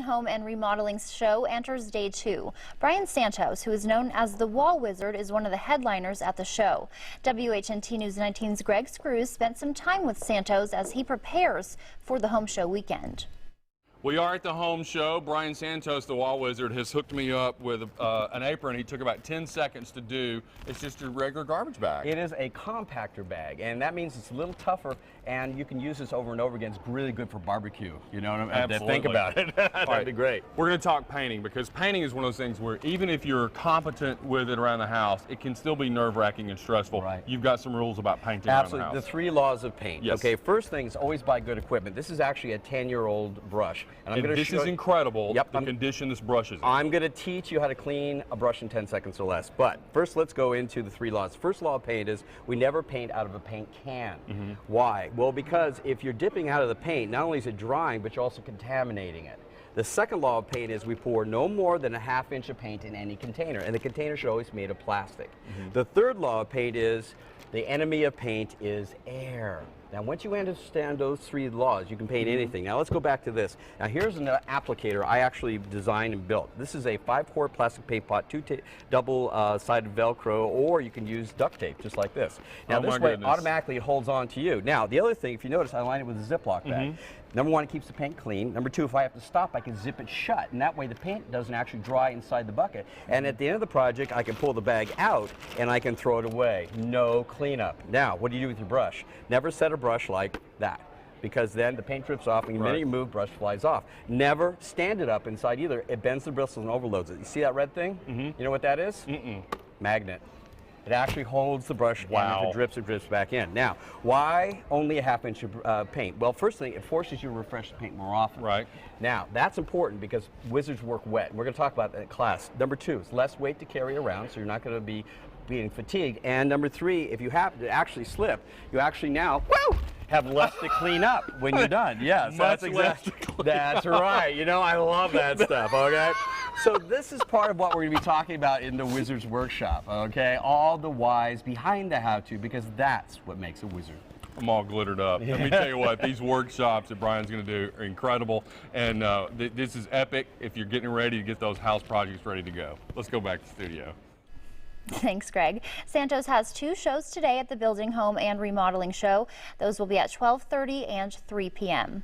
Home and Remodeling Show enters day 2. Brian Santos, who is known as the Wall Wizard, is one of the headliners at the show. WHNT News 19's Greg Screws spent some time with Santos as he prepares for the home show weekend. We are at the home show. Brian Santos, the Wall Wizard, has hooked me up with an apron. He took about 10 seconds to do. It's just a regular garbage bag. It is a compactor bag, and that means it's a little tougher, and you can use this over and over again. It's really good for barbecue. You know what I mean? Absolutely. Think about it. That'd be great. We're going to talk painting, because painting is one of those things where even if you're competent with it around the house, it can still be nerve-wracking and stressful. Right. You've got some rules about painting Absolutely. around the house. The 3 laws of paint. Yes. Okay, first thing is always buy good equipment. This is actually a 10-year-old brush. And This is incredible, Yep, the condition this brush is in. I'm going to teach you how to clean a brush in 10 seconds or less. But first, let's go into the 3 laws. First law of paint is we never paint out of a paint can. Why? Well, because if you're dipping out of the paint, not only is it drying, but you're also contaminating it. The second law of paint is we pour no more than a ½ inch of paint in any container, and the container should always be made of plastic. The third law of paint is the enemy of paint is air. Now, once you understand those 3 laws, you can paint anything. Now, let's go back to this. Now, here's an applicator I actually designed and built. This is a 5-quart plastic paint pot, 2 double-sided Velcro, or you can use duct tape, just like this. Now, this way, automatically it holds on to you. Now, the other thing, if you notice, I lined it with a Ziploc bag. Number 1, it keeps the paint clean. Number 2, if I have to stop, I can zip it shut, and that way the paint doesn't actually dry inside the bucket. And at the end of the project, I can pull the bag out, and I can throw it away. No cleanup. Now, what do you do with your brush? Never set a brush like that, because then the paint drips off, and the minute you move, brush flies off. Never stand it up inside either. It bends the bristles and overloads it. You see that red thing? You know what that is? Magnet. It actually holds the brush, and if it drips back in. Now, why only a ½ inch of paint? Well, first thing, it forces you to refresh the paint more often. Right. Now, that's important because wizards work wet. And we're going to talk about that in class. Number 2, it's less weight to carry around, so you're not going to be being fatigued. And number 3, if you happen to actually slip, you actually now, have less to clean up when you're done. Yes, that's exactly. That's right. You know, I love that stuff, okay? So this is part of what we're going to be talking about in the Wizard's Workshop, okay? All the whys behind the how-to, because that's what makes a wizard. I'm all glittered up. Let me tell you what, these workshops that Brian's going to do are incredible, and this is epic if you're getting ready to get those house projects ready to go. Let's go back to the studio. Thanks, Greg. Santos has 2 shows today at the Building, Home and Remodeling Show. Those will be at 12:30 and 3 p.m.